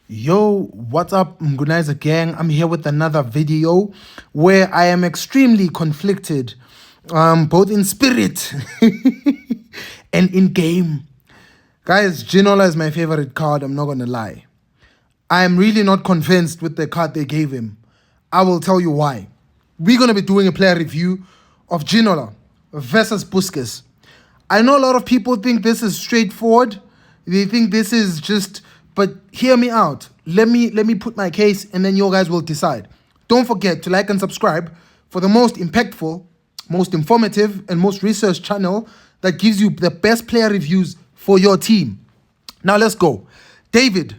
Yo, what's up, Mgunaiza gang? I'm here with another video where I am extremely conflicted, both in spirit and in game. Guys, Ginola is my favorite card, I'm not gonna lie. I am really not convinced with the card they gave him. I will tell you why. We're gonna be doing a player review of Ginola versus Puskas. I know a lot of people think this is straightforward. They think this is just, but hear me out. Let me put my case and then you guys will decide. Don't forget to like and subscribe for the most impactful, most informative, and most researched channel that gives you the best player reviews for your team. Now let's go. David,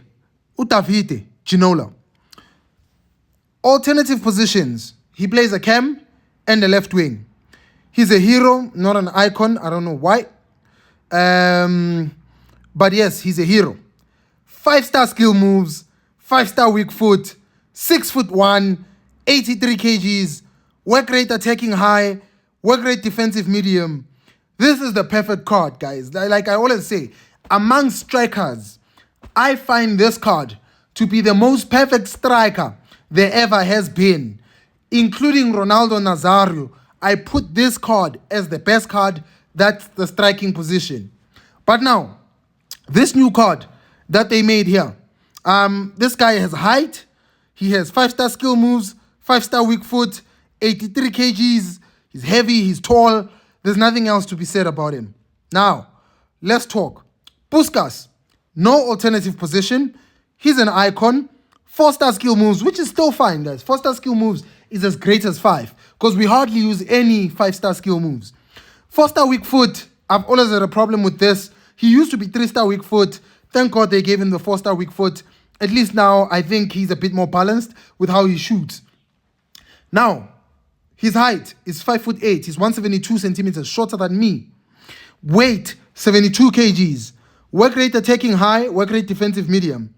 Utavite, Ginola. Alternative positions. He plays a cam and a left wing. He's a hero, not an icon. I don't know why. But yes, he's a hero. 5-star skill moves, 5-star weak foot, 6'1", 83 kgs, work rate attacking high, work rate defensive medium. This is the perfect card, guys. Like I always say, among strikers, I find this card to be the most perfect striker there ever has been, including Ronaldo Nazario. I put this card as the best card. That's the striking position. But now, this new card that they made here, this guy has height, he has 5-star skill moves, 5-star weak foot, 83 kgs, he's heavy, he's tall, there's nothing else to be said about him. Now, let's talk. Puskas, no alternative position, he's an icon, 4-star skill moves, which is still fine, guys. 4-star skill moves is as great as 5, because we hardly use any 5-star skill moves. 4-star weak foot, I've always had a problem with this. He used to be 3-star weak foot. Thank God they gave him the 4-star weak foot. At least now I think he's a bit more balanced with how he shoots. Now, his height is 5'8". He's 172 centimeters shorter than me. Weight, 72 kgs. Work rate attacking high, work rate defensive medium.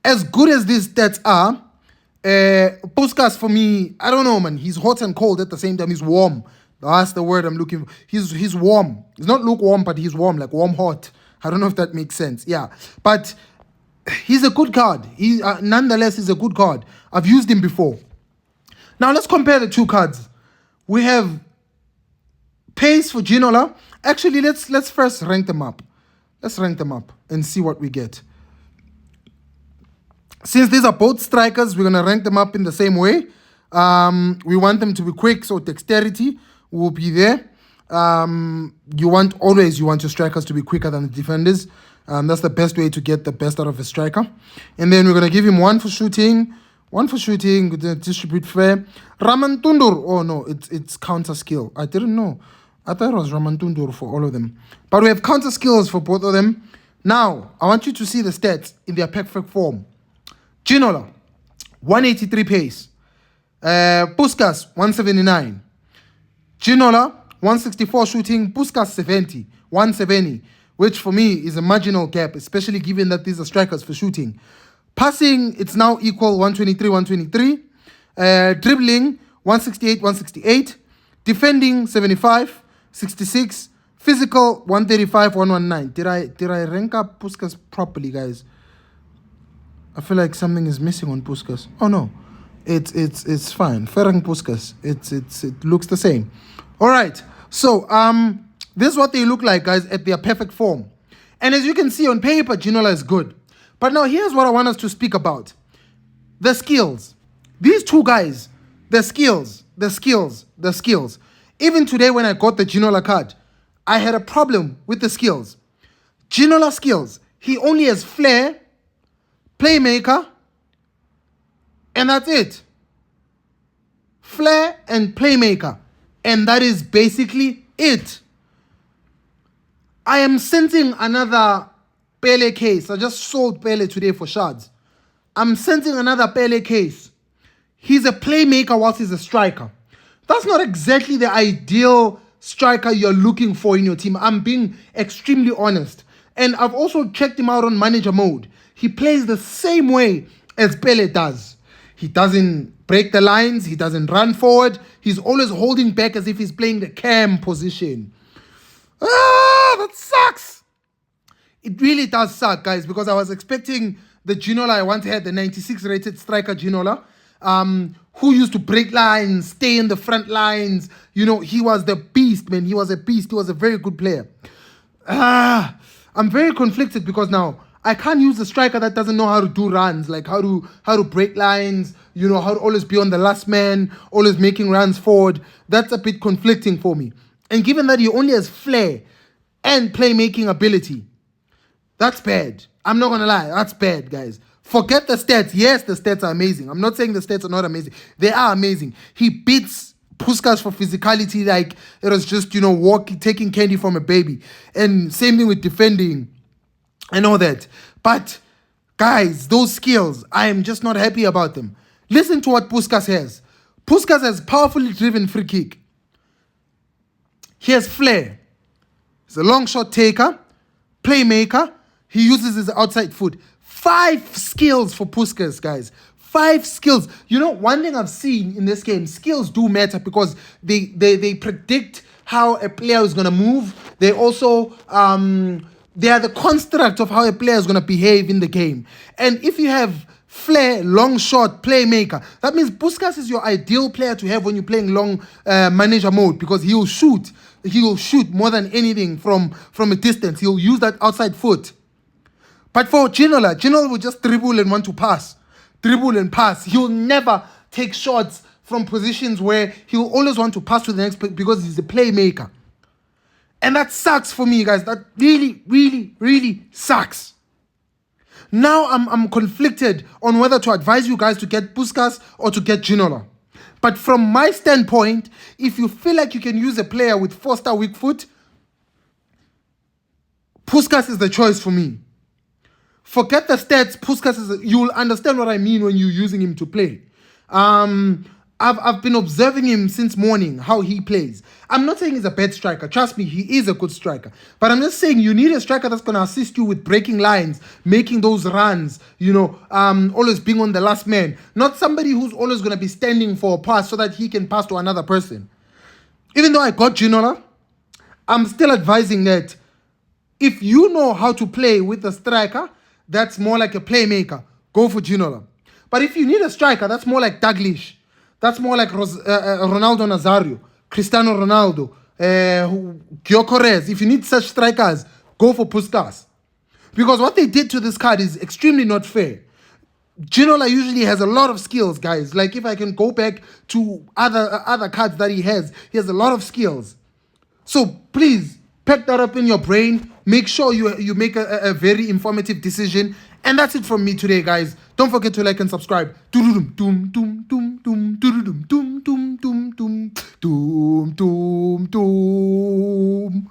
As good as these stats are, Puskas for me, I don't know, man. He's hot and cold at the same time. He's warm. That's the word I'm looking for. He's warm. He's not lukewarm, but he's warm, like warm hot. I don't know if that makes sense. Yeah, but he's a good card. He nonetheless is a good card. I've used him before. Now let's compare the two cards. We have pace for Ginola. Actually, let's first rank them up. Let's rank them up and see what we get. Since these are both strikers, we're gonna rank them up in the same way. We want them to be quick, so dexterity will be there. You want your strikers to be quicker than the defenders. That's the best way to get the best out of a striker. And then we're gonna give him one for shooting, distribute fair. Ramantundur, oh no, it's counter skill. I didn't know. I thought it was Ramantundur for all of them. But we have counter skills for both of them. Now, I want you to see the stats in their perfect form. Ginola, 183 pace. Puskas, 179. Ginola, 164 shooting. Puskas, 70. 170, which for me is a marginal gap, especially given that these are strikers for shooting. Passing, it's now equal, 123, 123. Dribbling, 168, 168. Defending, 75, 66. Physical, 135, 119. Did I rank up Puskas properly, guys? I feel like something is missing on Puskas. Oh no, it's fine. Ferrang Puskas, it looks the same. All right, so this is what they look like, guys, at their perfect form. And as you can see on paper, Ginola is good. But now here's what I want us to speak about: the skills. These two guys, the skills. Even today, when I got the Ginola card, I had a problem with the skills. Ginola skills. He only has flair, playmaker, and that's it. Flair and playmaker, and that is basically it. I am sensing another Pele case. I just sold Pele today for shards. I'm sensing another Pele case. He's a playmaker whilst he's a striker. That's not exactly the ideal striker you're looking for in your team. I'm being extremely honest. And I've also checked him out on manager mode. He plays the same way as Pele does. He doesn't break the lines. He doesn't run forward. He's always holding back as if he's playing the cam position. That sucks. It really does suck, guys, because I was expecting the Ginola I once had, the 96 rated striker Ginola, who used to break lines, stay in the front lines. You know, he was the beast, man. He was a beast. He was a very good player. I'm very conflicted because now I can't use a striker that doesn't know how to do runs, like how to break lines, you know, how to always be on the last man, always making runs forward. That's a bit conflicting for me. And given that he only has flair and playmaking ability, that's bad. I'm not going to lie. That's bad, guys. Forget the stats. Yes, the stats are amazing. I'm not saying the stats are not amazing. They are amazing. He beats Puskas for physicality like it was just, you know, taking candy from a baby. And same thing with defending and all that. But, guys, those skills, I am just not happy about them. Listen to what Puskas has. Puskas has powerfully driven free kick. He has flair. He's a long shot taker, playmaker. He uses his outside foot. 5 skills for Puskas, guys. 5 skills. You know, one thing I've seen in this game, skills do matter because they predict how a player is going to move. They also, they are the construct of how a player is going to behave in the game. And if you have flair, long shot, playmaker, that means Puskas is your ideal player to have when you're playing long manager mode because he will shoot. He will shoot more than anything from a distance. He'll use that outside foot. But for Ginola will just dribble and want to pass. Dribble and pass. He'll never take shots from positions where he'll always want to pass to the next because he's a playmaker. And that sucks for me, guys. That really, really, really sucks. Now I'm conflicted on whether to advise you guys to get Puskas or to get Ginola. But from my standpoint, if you feel like you can use a player with 4-star weak foot, Puskas is the choice for me. Forget the stats. Puskas you'll understand what I mean when you're using him to play. I've been observing him since morning, how he plays. I'm not saying he's a bad striker. Trust me, he is a good striker. But I'm just saying you need a striker that's going to assist you with breaking lines, making those runs, you know, always being on the last man. Not somebody who's always going to be standing for a pass so that he can pass to another person. Even though I got Ginola, I'm still advising that if you know how to play with a striker that's more like a playmaker, go for Ginola. But if you need a striker that's more like Daglish, that's more like Ronaldo Nazario, Cristiano Ronaldo, Gyökeres. If you need such strikers, go for Puskas. Because what they did to this card is extremely not fair. Ginola usually has a lot of skills, guys. Like if I can go back to other cards that he has a lot of skills. So please, pack that up in your brain. Make sure you make a very informative decision. And that's it from me today, guys. Don't forget to like and subscribe. Doom doom doom doom doom doom doom doom doom doom doom doom doom.